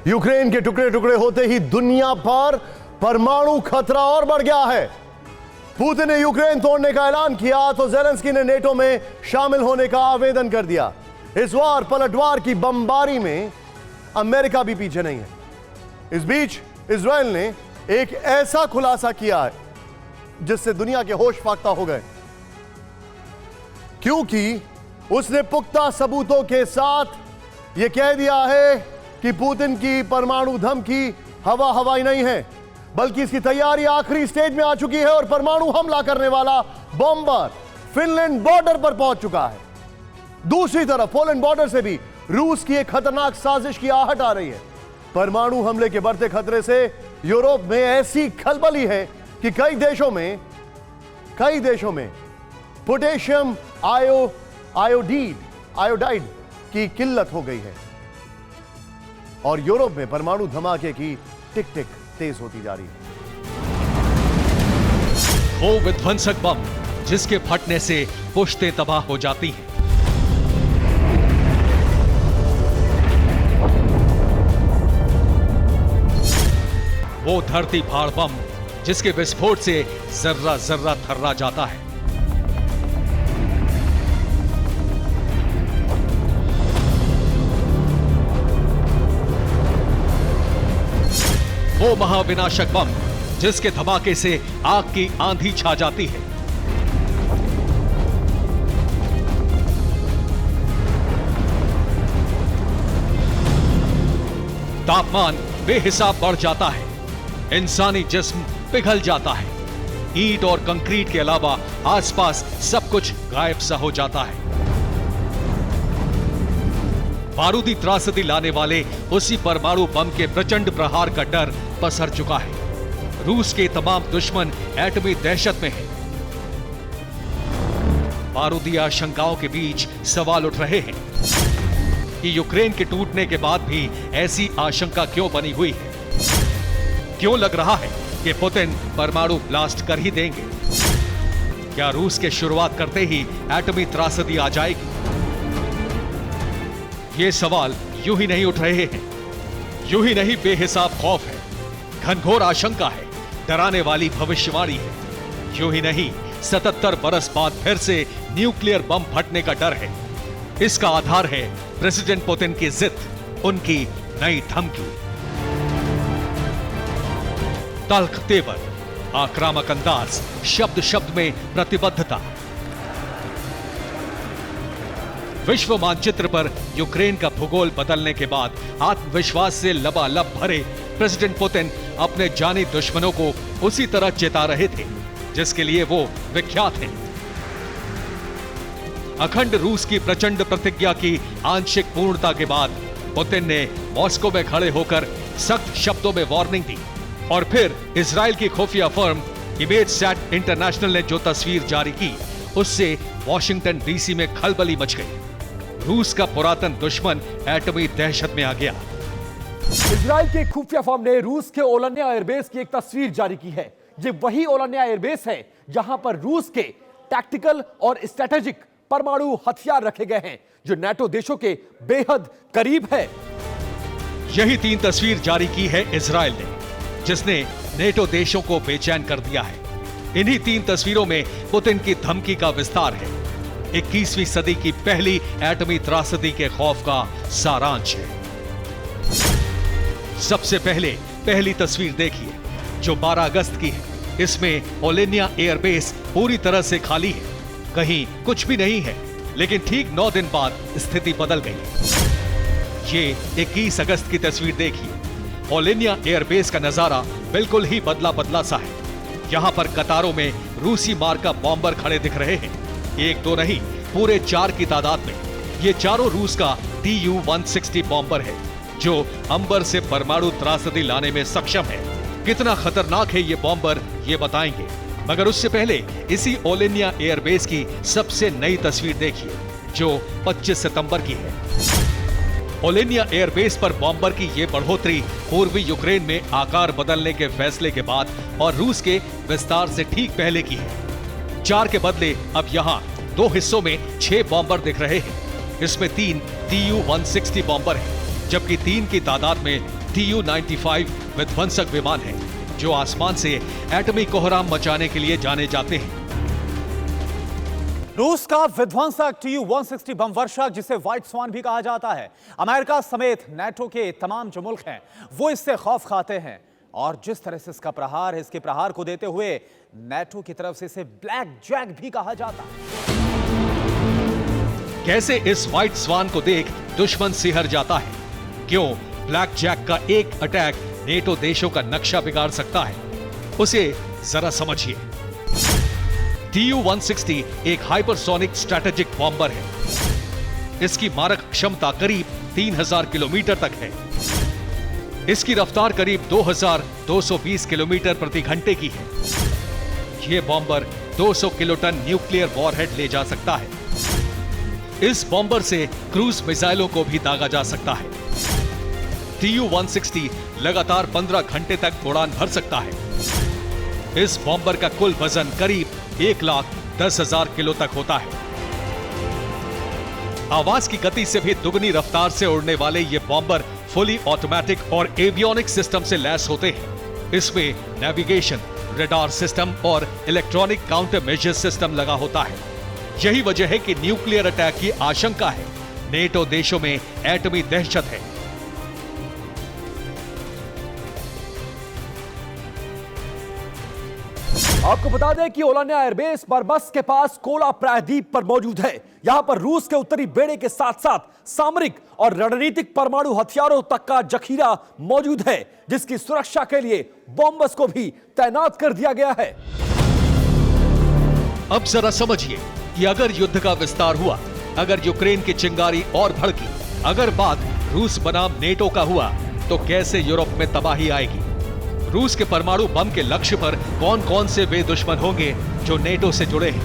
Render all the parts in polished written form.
Ukraine के टुकड़े टुकड़े होते ही दुनिया पर परमाणु खतरा और बढ़ गया है। पुतिन ने यूक्रेन तोड़ने का ऐलान किया तो ज़ेलेंस्की ने नेटो में शामिल होने का आवेदन कर दिया। इस वार पलटवार की बमबारी में अमेरिका भी पीछे नहीं है। इस बीच इजराइल ने एक ऐसा खुलासा किया है जिससे दुनिया के होश फाख्ता हो गए, क्योंकि उसने पुख्ता सबूतों के साथ यह कह दिया है कि पुतिन की परमाणु धमकी हवा हवाई नहीं है, बल्कि इसकी तैयारी आखिरी स्टेज में आ चुकी है और परमाणु हमला करने वाला बॉम्बर फिनलैंड बॉर्डर पर पहुंच चुका है। दूसरी तरफ पोलैंड बॉर्डर से भी रूस की एक खतरनाक साजिश की आहट आ रही है। परमाणु हमले के बढ़ते खतरे से यूरोप में ऐसी खलबली है कि कई देशों में पोटेशियम आयोडाइड की किल्लत हो गई है और यूरोप में परमाणु धमाके की टिक टिक तेज होती जा रही है। वो विध्वंसक बम जिसके फटने से पुश्तें तबाह हो जाती हैं। वो धरती फाड़ बम जिसके विस्फोट से जर्रा जर्रा थर्रा जाता है। वो महाविनाशक बम जिसके धमाके से आग की आंधी छा जाती है। तापमान बेहिसाब बढ़ जाता है, इंसानी जिस्म पिघल जाता है, ईंट और कंक्रीट के अलावा आसपास सब कुछ गायब सा हो जाता है। बारूदी त्रासदी लाने वाले उसी परमाणु बम के प्रचंड प्रहार का डर पसर चुका है। रूस के तमाम दुश्मन एटमी दहशत में हैं। बारूदी आशंकाओं के बीच सवाल उठ रहे हैं कि यूक्रेन के टूटने के बाद भी ऐसी आशंका क्यों बनी हुई है? क्यों लग रहा है कि पुतिन परमाणु ब्लास्ट कर ही देंगे? क्या रूस के शुरुआत करते ही एटमी त्रासदी आ जाएगी? ये सवाल यूं ही नहीं उठ रहे हैं, यूं ही नहीं बेहिसाब खौफ है, घनघोर आशंका है, डराने वाली भविष्यवाणी है। यूं ही नहीं 77 बरस बाद फिर से न्यूक्लियर बम फटने का डर है। इसका आधार है प्रेसिडेंट पुतिन की जिद, उनकी नई धमकी। तल्ख तेवर, आक्रामक अंदाज, शब्द शब्द में प्रतिबद्धता। विश्व मानचित्र पर यूक्रेन का भूगोल बदलने के बाद आत्मविश्वास से लबालब भरे प्रेसिडेंट पुतिन अपने जानी दुश्मनों को उसी तरह चेता रहे थे जिसके लिए वो विख्यात हैं। अखंड रूस की प्रचंड प्रतिज्ञा की आंशिक पूर्णता के बाद पुतिन ने मॉस्को में खड़े होकर सख्त शब्दों में वार्निंग दी और फिर इजराइल की खुफिया फर्म इमेजसैट इंटरनेशनल ने जो तस्वीर जारी की उससे वॉशिंगटन डीसी में खलबली मच गई। रूस का पुरातन दुश्मन एटमी दहशत में आ गया। इजराइल के खुफिया फर्म ने रूस के ओलन्या एयरबेस की एक तस्वीर जारी की है। ये वही ओलन्या एयरबेस है जहां पर रूस के टैक्टिकल और स्ट्रेटेजिक परमाणु हथियार रखे गए हैं जो नाटो देशों के बेहद करीब है। यही 3 तस्वीर जारी की है इजराइल ने, जिसने नेटो देशों को बेचैन कर दिया है। इन्हीं 3 तस्वीरों में पुतिन की धमकी का विस्तार है। 21वीं सदी की पहली एटमी त्रासदी के खौफ का सारांश है। सबसे पहले पहली तस्वीर देखिए जो 12 अगस्त की है। इसमें ओलेनिया एयरबेस पूरी तरह से खाली है, कहीं कुछ भी नहीं है। लेकिन ठीक 9 दिन बाद स्थिति बदल गई। ये 21 अगस्त की तस्वीर देखिए। ओलेनिया एयरबेस का नजारा बिल्कुल ही बदला बदला सा है। यहाँ पर कतारों में रूसी मार्का बॉम्बर खड़े दिख रहे हैं। 1-2 नहीं, पूरे 4 की तादाद में। ये चारों रूस का Tu-160 बॉम्बर है जो अंबर से परमाणु त्रासदी लाने में सक्षम है। कितना खतरनाक है ये बॉम्बर, ये बताएंगे। मगर उससे पहले इसी ओलेनिया एयरबेस की सबसे नई तस्वीर देखिए जो 25 सितंबर की है। ओलेनिया एयरबेस पर बॉम्बर की ये बढ़ोतरी पूर्वी यूक्रेन में आकार बदलने के फैसले के बाद और रूस के विस्तार से ठीक पहले की है। 4 के बदले अब यहाँ 2 हिस्सों में 6 बॉम्बर दिख रहे हैं। इसमें 3 Tu-160 बॉम्बर हैं, जबकि 3 की तादाद में Tu-95 विध्वंसक विमान है जो आसमान से एटमी कोहराम मचाने के लिए जाने जाते हैं। रूस का विध्वंसक Tu-160 बम वर्षक, जिसे व्हाइट स्वान भी कहा जाता है, अमेरिका समेत नाटो के तमाम जो मुल्क हैं वो इससे खौफ खाते हैं। और जिस तरह से इसके प्रहार को देते हुए नाटो की तरफ से इसे ब्लैक जैक भी कहा जाता है। कैसे इस व्हाइट स्वान को देख दुश्मन सिहर जाता है? क्यों ब्लैक जैक का एक अटैक नेटो देशों का नक्शा बिगाड़ सकता है? उसे जरा समझिए। Tu-160 एक हाइपरसोनिक स्ट्रैटेजिक बॉम्बर है। इसकी मारक क्षमता करीब 3000 किलोमीटर तक है। इसकी रफ्तार करीब 2220 किलोमीटर प्रति घंटे की है। यह बॉम्बर 200 किलोटन न्यूक्लियर वॉरहेड ले जा सकता है। इस बॉम्बर से क्रूज मिसाइलों को भी दागा जा सकता है। Tu-160 लगातार 15 घंटे तक उड़ान भर सकता है। इस बॉम्बर का कुल वजन करीब 1,10,000 किलो तक होता है। आवाज की गति से भी दुगनी रफ्तार से उड़ने वाले ये बॉम्बर फुली ऑटोमेटिक और एवियोनिक सिस्टम से लैस होते हैं। इसमें नेविगेशन, रडार सिस्टम और इलेक्ट्रॉनिक काउंटर मेजर सिस्टम लगा होता है। यही वजह है कि न्यूक्लियर अटैक की आशंका है। नेटो देशों में एटमी दहशत है। आपको बता दें कि ओलान्या एयरबेस बरबस के पास कोला प्रायद्वीप पर मौजूद है। यहां पर रूस के उत्तरी बेड़े के साथ साथ सामरिक और रणनीतिक परमाणु हथियारों तक का जखीरा मौजूद है, जिसकी सुरक्षा के लिए बॉम्बर्स को भी तैनात कर दिया गया है। अब जरा समझिए कि अगर युद्ध का विस्तार हुआ, अगर यूक्रेन की चिंगारी और भड़की, अगर बात रूस बनाम नेटो का हुआ, तो कैसे यूरोप में तबाही आएगी? रूस के परमाणु बम के लक्ष्य पर कौन कौन से वे दुश्मन होंगे जो नेटो से जुड़े हैं?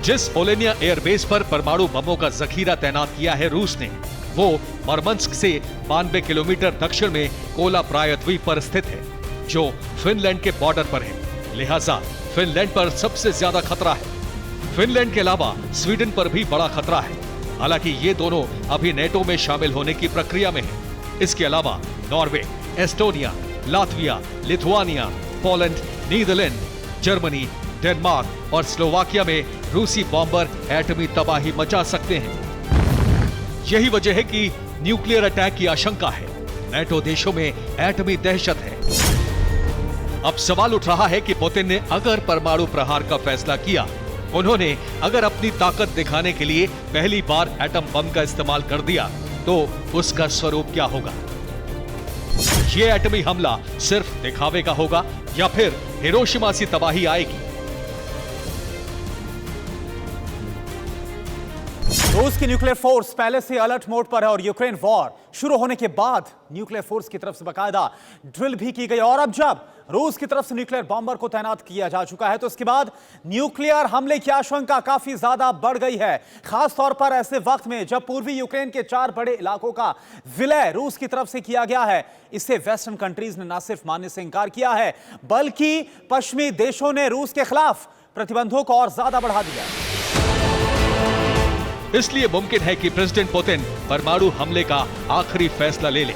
जिस ओलेनिया एयरबेस पर परमाणु बमों का जखीरा तैनात किया है रूस ने, वो मरमंस्क से 92 किलोमीटर दक्षिण में कोला प्रायद्वीप पर स्थित है, जो फिनलैंड के बॉर्डर पर है। लिहाजा फिनलैंड पर सबसे ज्यादा खतरा है। फिनलैंड के अलावा स्वीडन पर भी बड़ा खतरा है। हालांकि ये दोनों अभी नेटो में शामिल होने की प्रक्रिया में हैं। इसके अलावा Norway, Estonia, Latvia, Lithuania, Poland, Netherland, Germany, Denmark और स्लोवाकिया में रूसी बॉम्बर एटमी तबाही मचा सकते हैं। यही वजह है कि न्यूक्लियर अटैक की आशंका है। नेटो देशों में एटमी दहशत है। अब सवाल उठ रहा है कि पुतिन ने अगर परमाणु प्रहार का फैसला किया, उन्होंने अगर अपनी ताकत दिखाने के लिए पहली बार एटम बम का इस्तेमाल कर दिया, तो उसका स्वरूप क्या होगा? ये एटमी हमला सिर्फ दिखावे का होगा या फिर हिरोशिमा सी तबाही आएगी? रूस की न्यूक्लियर फोर्स पहले से अलर्ट मोड पर है और यूक्रेन वॉर शुरू होने के बाद न्यूक्लियर फोर्स की तरफ से बाकायदा ड्रिल भी की गई। और अब जब रूस की तरफ से न्यूक्लियर बॉम्बर को तैनात किया जा चुका है, तो इसके बाद न्यूक्लियर हमले की आशंका काफी ज्यादा बढ़ गई है। खास तौर पर ऐसे वक्त में जब पूर्वी यूक्रेन के 4 बड़े इलाकों का विलय रूस की तरफ से किया गया है। इसे वेस्टर्न कंट्रीज ने न सिर्फ मानने से इंकार किया है, बल्कि पश्चिमी देशों ने रूस के खिलाफ प्रतिबंधों को और ज्यादा बढ़ा दिया। इसलिए मुमकिन है कि प्रेसिडेंट पुतिन परमाणु हमले का आखिरी फैसला ले ले।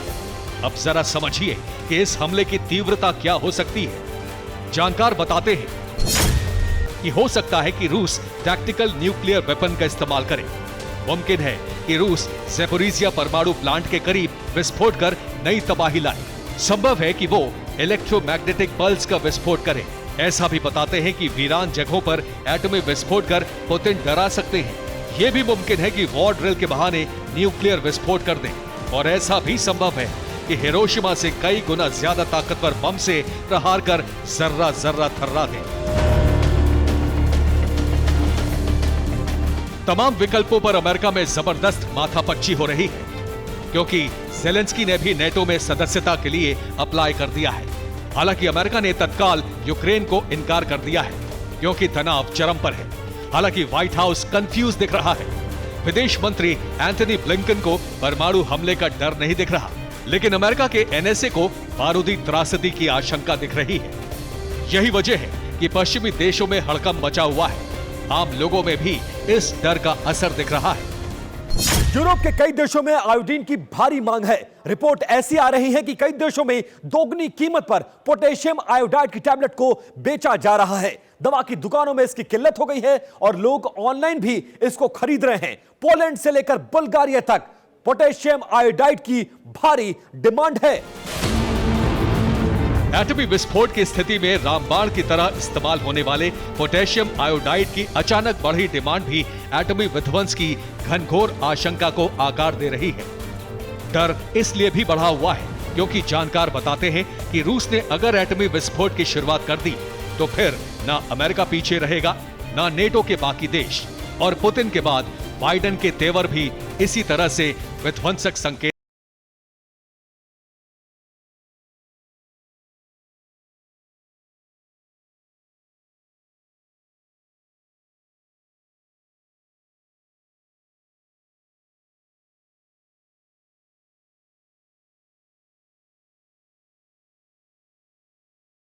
अब जरा समझिए कि इस हमले की तीव्रता क्या हो सकती है। जानकार बताते हैं कि हो सकता है कि रूस टैक्टिकल न्यूक्लियर वेपन का इस्तेमाल करे। मुमकिन है कि रूस ज़ैपोरिज़िया परमाणु प्लांट के करीब विस्फोट कर नई तबाही लाए। संभव है कि वो इलेक्ट्रोमैग्नेटिक पल्स का विस्फोट करे। ऐसा भी बताते हैं कि वीरान जगहों पर एटमी विस्फोट कर पुतिन डरा सकते हैं। यह भी मुमकिन है कि वॉर ड्रिल के बहाने न्यूक्लियर विस्फोट कर दें। और ऐसा भी संभव है कि हिरोशिमा से कई गुना ज्यादा ताकतवर बम से प्रहार कर जर्रा जर्रा थर्रा दें। तमाम विकल्पों पर अमेरिका में जबरदस्त माथापच्ची हो रही है, क्योंकि ज़ेलेंस्की ने भी नेटो में सदस्यता के लिए अप्लाई कर दिया है। हालांकि अमेरिका ने तत्काल यूक्रेन को इनकार कर दिया है, क्योंकि तनाव चरम पर है। हालांकि व्हाइट हाउस कंफ्यूज दिख रहा है। विदेश मंत्री एंथनी ब्लिंकन को परमाणु हमले का डर नहीं दिख रहा, लेकिन अमेरिका के एनएसए को बारूदी त्रासदी की आशंका दिख रही है। यही वजह है कि पश्चिमी देशों में हड़कंप मचा हुआ है। आम लोगों में भी इस डर का असर दिख रहा है। यूरोप के कई देशों में आयोडीन की भारी मांग है। रिपोर्ट ऐसी आ रही है कि कई देशों में दोगुनी कीमत पर पोटेशियम आयोडाइड की टैबलेट को बेचा जा रहा है। दवा की दुकानों में इसकी किल्लत हो गई है और लोग ऑनलाइन भी इसको खरीद रहे हैं। पोलैंड से लेकर बुल्गारिया तक पोटेशियम आयोडाइड की भारी डिमांड है। एटमी विस्फोट की स्थिति में रामबाण की तरह इस्तेमाल होने वाले पोटेशियम आयोडाइड की अचानक बढ़ी डिमांड भी एटमी विध्वंस की घनघोर आशंका को आकार दे रही है। डर इसलिए भी बढ़ा हुआ है क्योंकि जानकार बताते हैं कि रूस ने अगर एटमी विस्फोट की शुरुआत कर दी तो फिर ना अमेरिका पीछे रहेगा, ना नेटो के बाकी देश, और पुतिन के बाद बाइडेन के तेवर भी इसी तरह से विध्वंसक संकेत